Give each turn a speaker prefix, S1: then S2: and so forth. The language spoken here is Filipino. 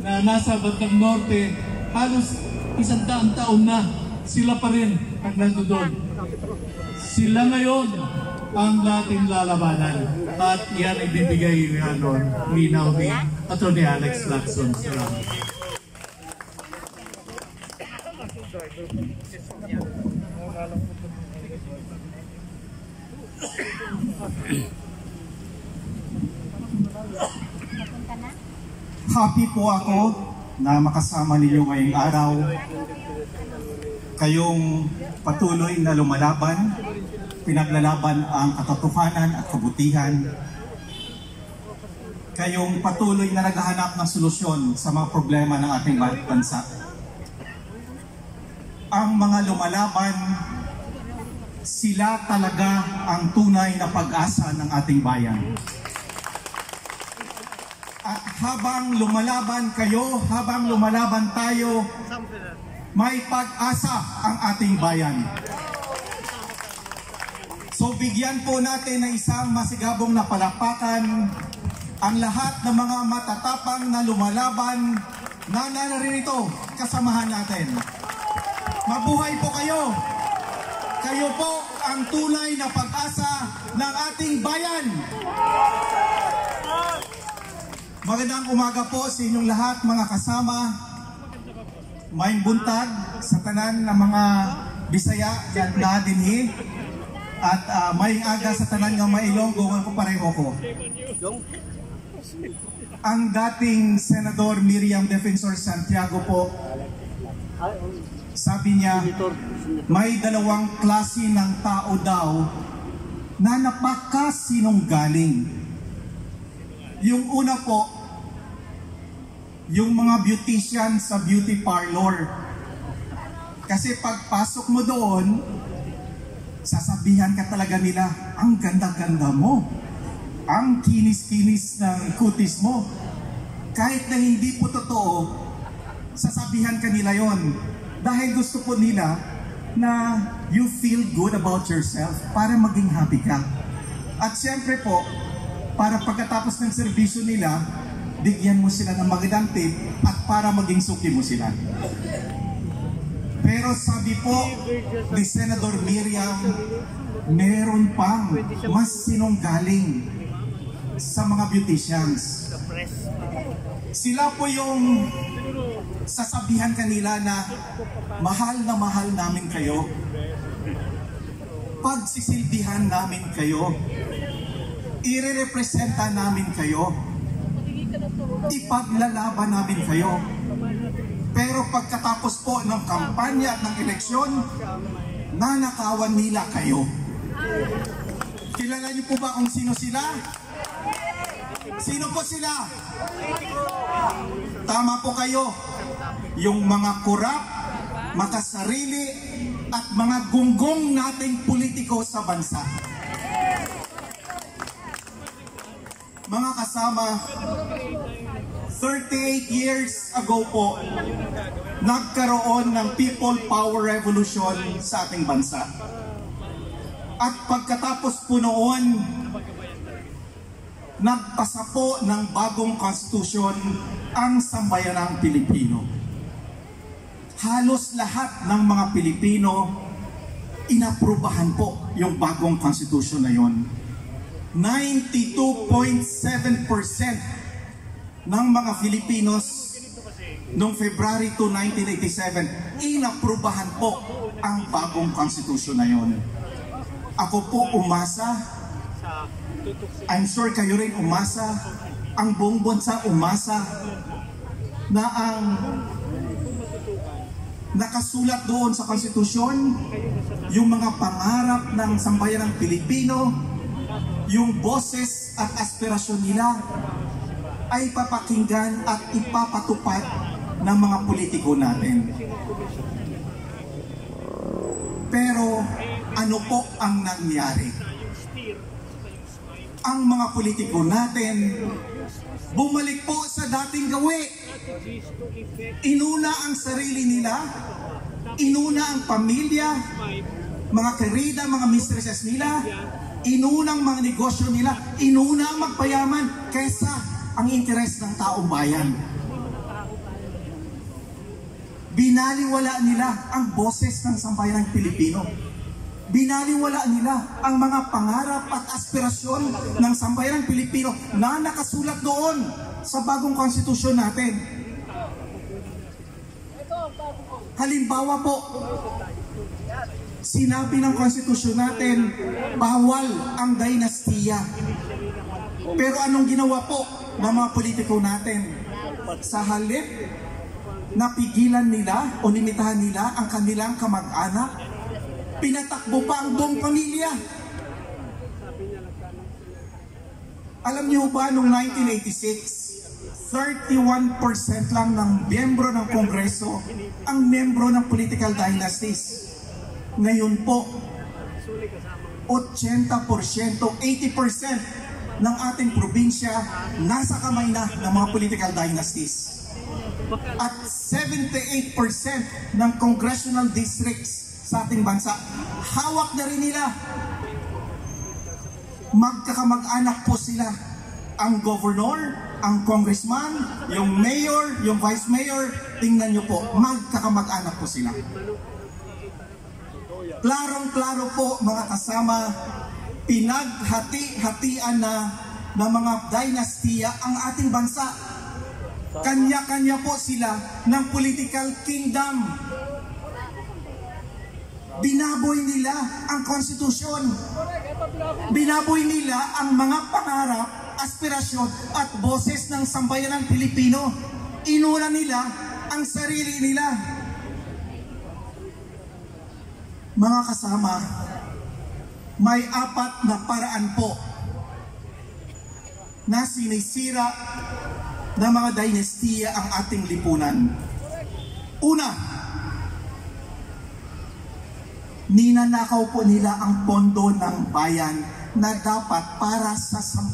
S1: na nasa Bandang Norte, halos 100 taon na sila pa rin ang nandoon. Sila ngayon ang dating lalabanan at yan ibibigay linaw ni Atty. Alex Lacson. Salamat.
S2: Happy po ako na makasama ninyo ngayong araw. Kayong patuloy na lumalaban, pinaglalaban ang katotohanan at kabutihan. Kayong patuloy na naghahanap ng solusyon sa mga problema ng ating bansa. Ang mga lumalaban, sila talaga ang tunay na pag-asa ng ating bayan. At habang lumalaban kayo, habang lumalaban tayo, may pag-asa ang ating bayan. So bigyan po natin ng isang masigabong na palakpakan ang lahat ng mga matatapang na lumalaban na naririto kasamahan natin. Mabuhay po kayo! Kayo po ang tunay na pag-asa ng ating bayan! Magandang umaga po sa inyong lahat mga kasama. Maayong buntag sa tanan ng mga Bisaya na dinhi. At maayong aga sa tanan ng Mailonggo nga ko pareho ko. Ang dating Senador Miriam Defensor Santiago po, sabi niya, may dalawang klase ng tao daw na napakasinunggaling. Yung una po, yung mga beautician sa beauty parlor. Kasi pagpasok mo doon, sasabihan ka talaga nila, ang ganda-ganda mo. Ang kinis-kinis ng kutis mo. Kahit na hindi po totoo, sasabihan ka nila yon. Dahil gusto po nila na you feel good about yourself para maging happy ka. At siyempre po, para pagkatapos ng serbisyo nila, bigyan mo sila ng magandang tip at para maging suki mo sila. Pero sabi po ni Senador Miriam, meron pang mas sinunggaling sa mga beauticians. Sila po yung sasabihan kanila na mahal namin kayo, pagsisilbihan namin kayo, irerepresenta namin kayo, ipaglalaban namin kayo. Pero pagkatapos po ng kampanya at ng eleksyon, nanakawan nila kayo. Kilala niyo po ba kung sino sila? Sino po sila? Tama po kayo. Yung mga kurap, makasarili, at mga gunggong nating politiko sa bansa. Mga kasama, 38 years ago po, nagkaroon ng People Power Revolution sa ating bansa. At pagkatapos po noon, nagpasa po ng bagong konstitusyon ang sambayanang Pilipino. Halos lahat ng mga Pilipino inaprubahan po yung bagong konstitusyon na yon. 92.7% ng mga Filipinos noong February 2, 1987, inaprubahan po ang bagong konstitusyon na yon. Ako po umasa, I'm sure kayo rin umasa, ang buong bansa umasa na ang nakasulat doon sa konstitusyon, yung mga pangarap ng sambayanang Pilipino, yung boses at aspirasyon nila ay papakinggan at ipapatupad ng mga politiko natin. Pero ano po ang nangyari? Ang mga politiko natin bumalik po sa dating gawi. Inuna ang sarili nila, inuna ang pamilya, mga karida, mga mistresses nila, inuna ang mga negosyo nila, inuna ang magpayaman kaysa ang interes ng taong bayan. Binaliwala nila ang boses ng sambayanang Pilipino. Binaliwala nila ang mga pangarap at aspirasyon ng sambayanang Pilipino na nakasulat doon sa bagong konstitusyon natin. Halimbawa po, sinabi ng konstitusyon natin, bawal ang dinastiya. Pero anong ginawa po ng mga politiko natin? Sa halip, napigilan nila o limitahan nila ang kanilang kamag-anak, pinatakbo pa ang buong pamilya. Alam niyo ba, noong 1986, 31% lang ng miyembro ng Kongreso ang miyembro ng political dynasties. Ngayon po, 80%, 80% ng ating probinsya nasa kamay na ng mga political dynasties. At 78% ng congressional districts sa ating bansa, hawak na rin nila. Magkakamag-anak po sila. Ang governor, ang congressman, yung mayor, yung vice mayor, tingnan nyo po, magkakamag-anak po sila. Klarong-klaro po mga kasama, pinaghati-hatian na ng mga dynastiya ang ating bansa. Kanya-kanya po sila ng political kingdom. Binaboy nila ang konstitusyon. Binaboy nila ang mga pangarap, aspirasyon at boses ng sambayanang Pilipino. Inuna nila ang sarili nila. Mga kasama, may 4 na paraan po na sinisira ng mga dynastiya ang ating lipunan. Una, ninanakaw po nila ang pondo ng bayan na dapat para sa sambayanan.